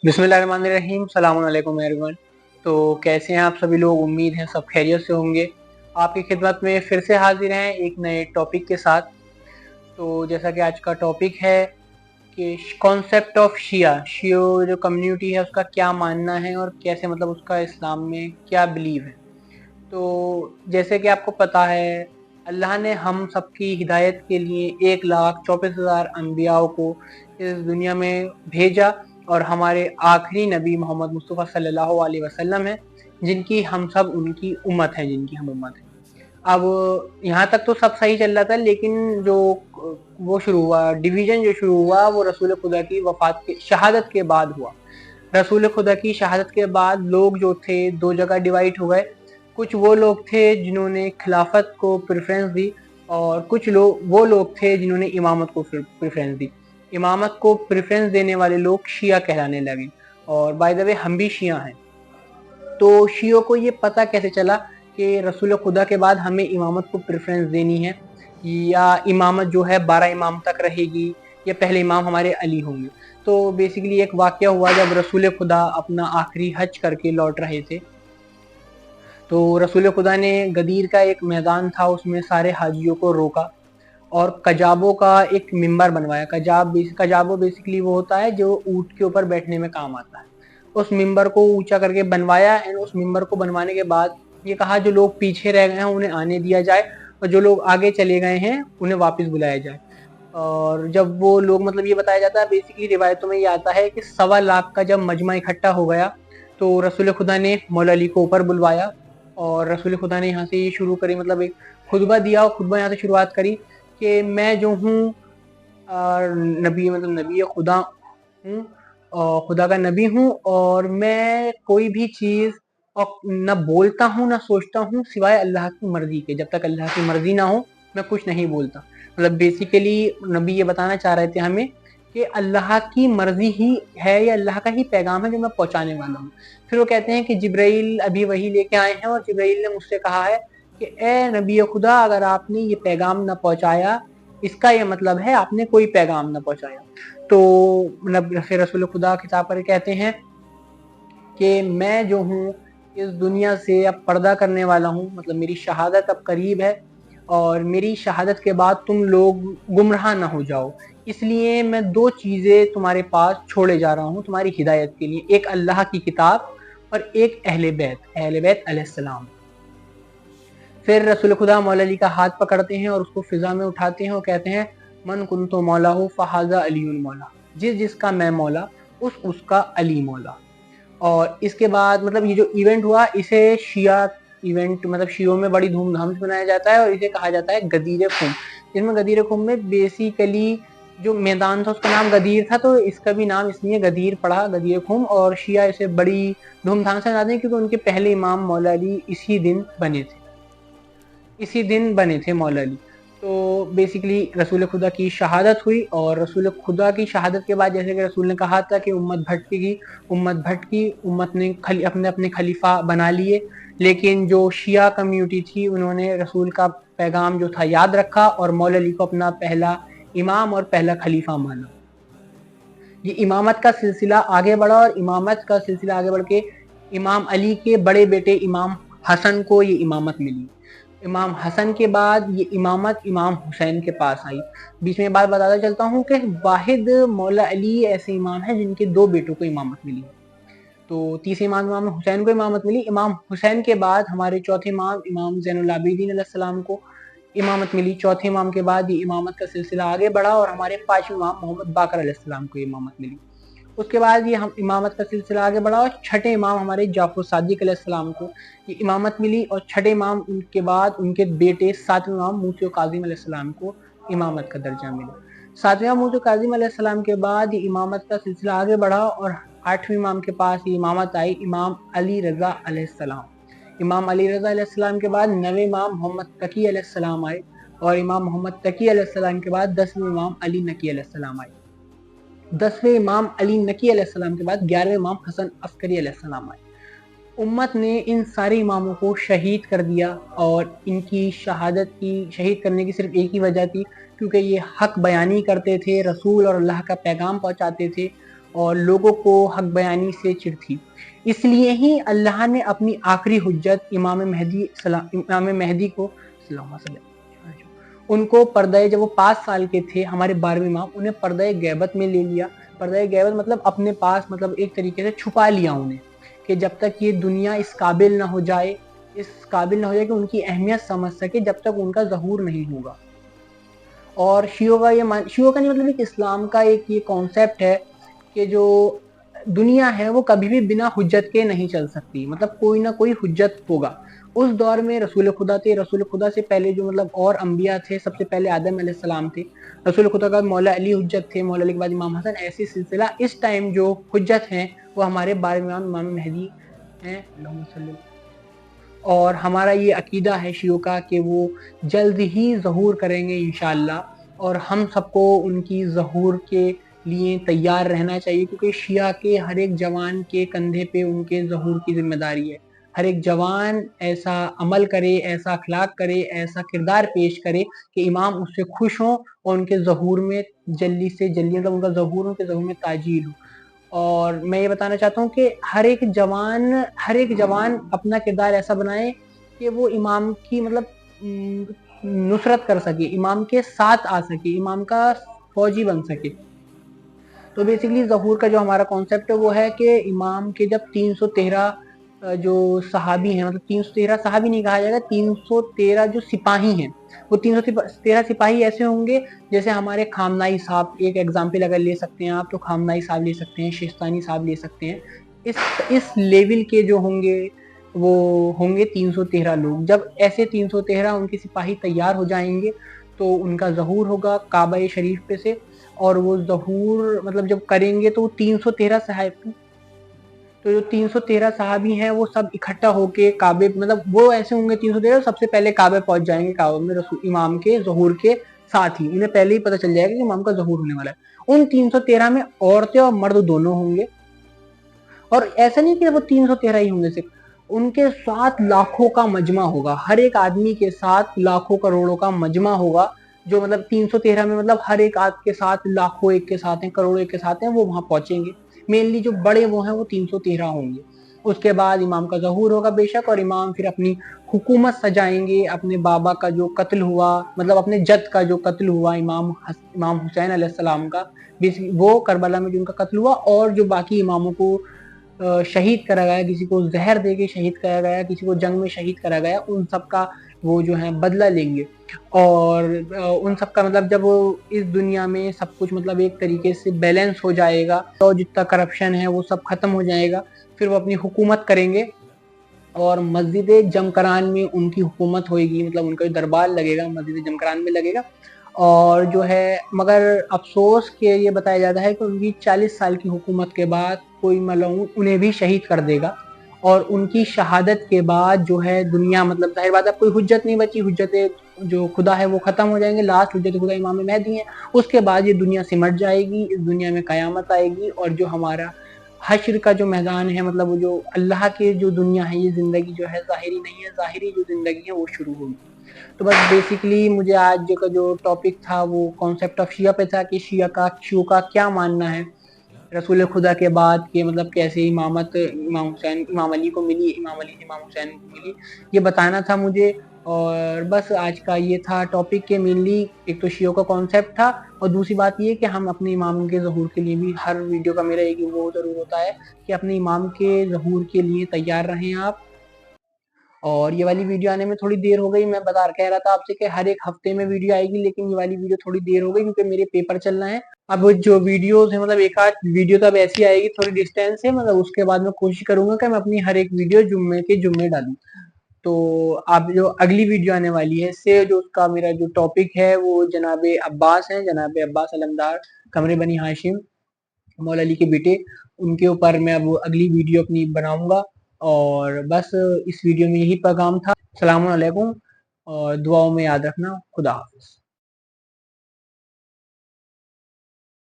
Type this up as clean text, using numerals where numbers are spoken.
बिस्मिल्लाहिर्रहमानिर्रहीम। सलाम अलैकुम एवरीवन। तो कैसे हैं आप सभी लोग? उम्मीद है सब खैरियत से होंगे। आपकी खिदमत में फिर से हाजिर हैं एक नए टॉपिक के साथ। तो जैसा कि आज का टॉपिक है कि कॉन्सेप्ट ऑफ शिया जो कम्युनिटी है उसका क्या मानना है और कैसे मतलब उसका इस्लाम में क्या बिलीव है। तो जैसे कि आपको पता है अल्लाह ने हम सबकी हिदायत के लिए 1,24,000 अम्बियाओं को इस दुनिया में भेजा और हमारे आखिरी नबी मोहम्मद मुस्तफ़ा सल्लल्लाहु अलैहि वसल्लम है जिनकी हम सब उनकी उम्मत है जिनकी हम उम्मत है। अब यहाँ तक तो सब सही चल रहा था, लेकिन जो वो शुरू हुआ डिवीजन जो शुरू हुआ वो रसूल खुदा की वफात के शहादत के बाद हुआ। रसूल खुदा की शहादत के बाद लोग जो थे दो जगह डिवाइड हो गए। कुछ वो लोग थे जिन्होंने खिलाफत को प्रेफरेंस दी और कुछ लोग वो लोग थे जिन्होंने इमामत को प्रेफरेंस दी। इमामत को प्रेफरेंस देने वाले लोग शिया कहलाने लगे और बाय द वे हम भी शिया हैं। तो शियों को ये पता कैसे चला कि रसूल खुदा के बाद हमें इमामत को प्रेफरेंस देनी है या इमामत जो है 12 इमाम तक रहेगी या पहले इमाम हमारे अली होंगे। तो बेसिकली एक वाक़या हुआ जब रसूल खुदा अपना आखिरी हज करके लौट रहे थे, तो रसूल खुदा ने गदीर का एक मैदान था उसमें सारे हाजियों को रोका और कजाबों का एक मिंबर बनवाया। कजाबो बेसिकली वो होता है जो ऊँट के ऊपर बैठने में काम आता है। उस मिंबर को ऊंचा करके बनवाया एंड उस मिंबर को बनवाने के बाद ये कहा जो लोग पीछे रह गए हैं उन्हें आने दिया जाए और जो लोग आगे चले गए हैं उन्हें वापस बुलाया जाए। और जब वो लोग मतलब ये बताया जाता है, बेसिकली रिवायतों में ये आता है कि 1.25 लाख का जब मजमा इकट्ठा हो गया तो रसूल खुदा ने मौला अली को ऊपर बुलवाया और रसूल खुदा ने यहाँ से ये शुरू करी, मतलब एक खुतबा दिया और खुतबा यहाँ से शुरुआत करी कि मैं जो हूँ नबी मतलब नबी खुदा हूँ और खुदा का नबी हूँ और मैं कोई भी चीज़ और न बोलता हूँ न सोचता हूँ सिवाय अल्लाह की मर्जी के। जब तक अल्लाह की मर्जी ना हो मैं कुछ नहीं बोलता। मतलब बेसिकली नबी ये बताना चाह रहे थे हमें कि अल्लाह की मर्जी ही है या अल्लाह का ही पैगाम है जो मैं पहुंचाने वाला हूँ। फिर वो कहते हैं कि जिब्राइल अभी वही लेके आए हैं और जिब्राइल ने मुझसे कहा है कि ए नबी खुदा, अगर आपने ये पैगाम न पहुंचाया इसका ये मतलब है आपने कोई पैगाम न पहुंचाया। तो फिर रसूल खुदा खिताब पर कहते हैं कि मैं जो हूँ इस दुनिया से अब पर्दा करने वाला हूँ, मतलब मेरी शहादत अब करीब है और मेरी शहादत के बाद तुम लोग गुमराह ना हो जाओ, इसलिए मैं 2 चीज़ें तुम्हारे पास छोड़े जा रहा हूँ तुम्हारी हिदायत के लिए, एक अल्लाह की किताब और एक अहले बैत अलैहिस्सलाम। फिर रसूल खुदा मौला अली का हाथ पकड़ते हैं और उसको फिजा में उठाते हैं और कहते हैं मन कुंतो मौला हो फहाजा अलीउल मौला, जिसका मैं मौला उसका अली मौला। और इसके बाद मतलब ये जो इवेंट हुआ इसे शिया इवेंट मतलब शियों में बड़ी धूमधाम से मनाया जाता है और इसे कहा जाता है गदीर खुम। इसमें गदीर खुम में बेसिकली जो मैदान था उसका नाम गदीर था, तो इसका भी नाम इसलिए गदीर पड़ा, गदीर खुम। और शिया इसे बड़ी धूमधाम से मनाते हैं क्योंकि उनके पहले इमाम मौला अली इसी दिन बने थे मौला अली। तो बेसिकली रसूल खुदा की शहादत हुई और रसूल खुदा की शहादत के बाद जैसे कि रसूल ने कहा था कि उम्मत भटकी, उम्मत ने अपने अपने खलीफा बना लिए, लेकिन जो शिया कम्युनिटी थी उन्होंने रसूल का पैगाम जो था याद रखा और मौला अली को अपना पहला इमाम और पहला खलीफा माना। ये इमामत का सिलसिला आगे बढ़ा और इमामत का सिलसिला आगे बढ़ के इमाम अली के बड़े बेटे इमाम हसन को ये इमामत मिली। इमाम हसन के बाद ये इमामत इमाम हुसैन के पास आई। बीच में बात बताता चलता हूँ कि वाहिद मौला अली ऐसे इमाम हैं जिनके 2 बेटों को इमामत मिली। तो तीसरे इमाम इमाम हुसैन को इमामत मिली। इमाम हुसैन के बाद हमारे चौथे इमाम इमाम ज़ैनुल आबिदीन अलैहिस्सलाम को इमामत मिली। चौथे इमाम के बाद ये इमामत का सिलसिला आगे बढ़ा और हमारे 5वें इमाम मोहम्मद बाकर अलैहिस्सलाम को इमामत मिली। उसके बाद ये हम इमामत का सिलसिला आगे बढ़ा और छठे इमाम हमारे जाफर सादिक अलैहिस्सलाम को ये इमामत मिली और छठे इमाम उनके बाद उनके बेटे 7वें इमाम मूसा काज़िम अलैहिस्सलाम को इमामत का दर्जा मिला। 7वें इमाम मूसा काज़िम अलैहिस्सलाम के बाद ये इमामत का सिलसिला आगे बढ़ा और 8वें इमाम के पास ये इमामत आई इमाम अली रज़ा अलैहिस्सलाम। इमाम अली रज़ा अलैहिस्सलाम के बाद 9वें इमाम मोहम्मद तकी अलैहिस्सलाम आए और इमाम मोहम्मद तकी अलैहिस्सलाम के बाद 10वें इमाम अली नकी अलैहिस्सलाम आए। 10वें इमाम अली नकी अलैहिस्सलाम के बाद 11वें इमाम हसन अस्करी अलैहिस्सलाम आए। उम्मत ने इन सारे इमामों को शहीद कर दिया और इनकी शहीद करने की सिर्फ एक ही वजह थी, क्योंकि ये हक बयानी करते थे, रसूल और अल्लाह का पैगाम पहुंचाते थे اور لوگوں کو حق بیانی سے چڑ تھی، اس لیے ہی اللہ نے اپنی آخری حجت امام مہدی کو ان کو پردہ، جب وہ 5 سال کے تھے ہمارے 12ویں امام، انہیں پردہ غیبت میں لے لیا۔ پردہ غیبت مطلب اپنے پاس، مطلب ایک طریقے سے چھپا لیا انہیں، کہ جب تک یہ دنیا اس قابل نہ ہو جائے کہ ان کی اہمیت سمجھ سکے، جب تک ان کا ظہور نہیں ہوگا۔ اور شیعوں کا نہیں، مطلب ایک اسلام کا ایک یہ کانسیپٹ ہے کہ جو دنیا ہے وہ کبھی بھی بنا حجت کے نہیں چل سکتی، مطلب کوئی نہ کوئی حجت ہوگا۔ اس دور میں رسول خدا تھے، رسول خدا سے پہلے جو مطلب اور انبیاء تھے، سب سے پہلے آدم علیہ السلام تھے، رسول خدا کا مولا علی حجت تھے، مولا علی کے بعد امام حسن، ایسی سلسلہ۔ اس ٹائم جو حجت ہیں وہ ہمارے 12ویں امام مہدی ہیں، اللہم صلی اللہ۔ اور ہمارا یہ عقیدہ ہے شیعوں کا کہ وہ جلد ہی ظہور کریں گے انشاءاللہ، اور ہم سب کو ان کی ظہور کے لیے تیار رہنا چاہیے، کیونکہ شیعہ کے ہر ایک جوان کے کندھے پہ ان کے ظہور کی ذمہ داری ہے۔ ہر ایک جوان ایسا عمل کرے، ایسا اخلاق کرے، ایسا کردار پیش کرے کہ امام اس سے خوش ہوں اور ان کے ظہور میں جلدی سے جلدی، مطلب ان کا ظہور، ان کے ظہور میں تعجیل ہو۔ اور میں یہ بتانا چاہتا ہوں کہ ہر ایک جوان اپنا کردار ایسا بنائے کہ وہ امام کی مطلب نصرت کر سکے، امام کے ساتھ آ سکے، امام کا فوجی بن سکے۔ تو بیسیکلی ظہور کا جو ہمارا کانسیپٹ ہے وہ ہے کہ امام کے جب 313 جو صحابی ہیں، مطلب 313 صحابی نہیں کہا جائے گا، 313 جو سپاہی ہیں، وہ 313 سپاہی ایسے ہوں گے جیسے ہمارے خامنائی صاحب، ایک ایگزامپل اگر لے سکتے ہیں آپ تو خامنائی صاحب لے سکتے ہیں، شیستانی صاحب لے سکتے ہیں۔ اس لیول کے جو ہوں گے وہ ہوں گے 313 لوگ۔ جب ایسے 313 ان کے سپاہی تیار ہو جائیں گے تو ان کا ظہور ہوگا کعبہ شریف پہ سے، اور وہ ظہور مطلب جب کریں گے تو وہ 313 صحابی، تو جو 313 صحابی ہیں وہ سب اکٹھا ہو کے کعبے، مطلب وہ ایسے ہوں گے 313 سب سے پہلے کعبے پہنچ جائیں گے، کعبے میں امام کے ظہور کے ساتھ ہی انہیں پہلے ہی پتہ چل جائے گا کہ امام کا ظہور ہونے والا ہے۔ ان 313 میں عورتیں اور مرد دونوں ہوں گے، اور ایسا نہیں کہ وہ 313 ہی ہوں گے صرف، ان کے ساتھ لاکھوں کا مجمع ہوگا، ہر ایک آدمی کے ساتھ لاکھوں کروڑوں کا مجمع ہوگا، جو مطلب 313 میں مطلب ہر ایک آدمی کے ساتھ لاکھوں ایک کے ساتھ ہیں، کروڑوں ایک کے ساتھ ہیں، وہ وہاں پہنچیں گے۔ مینلی جو بڑے وہ ہیں وہ 313 ہوں گے۔ اس کے بعد امام کا ظہور ہوگا بے شک، اور امام پھر اپنی حکومت سجائیں گے، اپنے بابا کا جو قتل ہوا، مطلب اپنے جد کا جو قتل ہوا امام حسین علیہ السلام کا، وہ کربلا میں جو ان کا قتل ہوا، اور جو باقی اماموں کو شہید کرا گیا، کسی کو زہر دے کے شہید کرا گیا، کسی کو جنگ میں شہید کرا گیا، ان سب کا وہ جو ہے بدلہ لیں گے۔ اور ان سب کا مطلب جب اس دنیا میں سب کچھ مطلب ایک طریقے سے بیلنس ہو جائے گا، تو جتنا کرپشن ہے وہ سب ختم ہو جائے گا، پھر وہ اپنی حکومت کریں گے، اور مسجد جمکران میں ان کی حکومت ہوئے گی، مطلب ان کا دربار لگے گا مسجد جمکران میں لگے گا۔ اور جو ہے مگر افسوس کہ یہ بتایا جاتا ہے کہ ان کی 40 سال کی حکومت کے بعد کوئی ملعون انہیں بھی شہید کر دے گا، اور ان کی شہادت کے بعد جو ہے دنیا، مطلب ظاہر بات ہے کوئی حجت نہیں بچی، حجت جو خدا ہے وہ ختم ہو جائیں گے، لاسٹ حجت خدا امام مہدی ہیں۔ اس کے بعد یہ دنیا سمٹ جائے گی، اس دنیا میں قیامت آئے گی، اور جو ہمارا حشر کا جو میدان ہے، مطلب وہ جو اللہ کی جو دنیا ہے، یہ زندگی جو ہے ظاہری نہیں ہے، ظاہری جو زندگی ہے وہ شروع ہوگی۔ تو بس بیسیکلی مجھے آج کا جو ٹاپک تھا وہ کانسیپٹ آف شیعہ پہ تھا، کہ شیعوں کا کیا ماننا ہے رسول خدا کے بعد، کہ مطلب کیسے امامت امام علی کو ملی، امام علی سے امام حسین کو ملی، یہ بتانا تھا مجھے۔ اور بس آج کا یہ تھا ٹاپک، کہ مینلی ایک تو شیعوں کا کانسیپٹ تھا، اور دوسری بات یہ کہ ہم اپنے امام کے ظہور کے لیے بھی، ہر ویڈیو کا میرا ایک وہ ضرور ہوتا ہے کہ اپنے امام کے ظہور کے لیے تیار رہیں آپ۔ اور یہ والی ویڈیو آنے میں تھوڑی دیر ہو گئی، میں کہہ رہا تھا آپ سے کہ ہر ایک ہفتے میں ویڈیو آئے گی، لیکن یہ والی ویڈیو تھوڑی دیر ہو گئی کیونکہ میرے پیپر چل رہے ہیں۔ اب جو ویڈیوز ہیں، مطلب ایک آدھ ویڈیو تو اب ایسی آئے گی تھوڑی ڈسٹینس سے، مطلب اس کے بعد میں کوشش کروں گا کہ میں اپنی ہر ایک ویڈیو جمعے کے جمعے ڈالوں۔ تو اب جو اگلی ویڈیو آنے والی ہے، سے جو اس کا میرا جو ٹاپک ہے وہ جناب عباس ہیں، جناب عباس علمدار قمر بنی ہاشم مولا علی کے بیٹے، ان کے اوپر میں اب اگلی ویڈیو اپنی بناؤں گا۔ اور بس اس ویڈیو میں یہی پیغام تھا۔ السلام علیکم، اور دعاؤں میں یاد رکھنا۔ خدا حافظ۔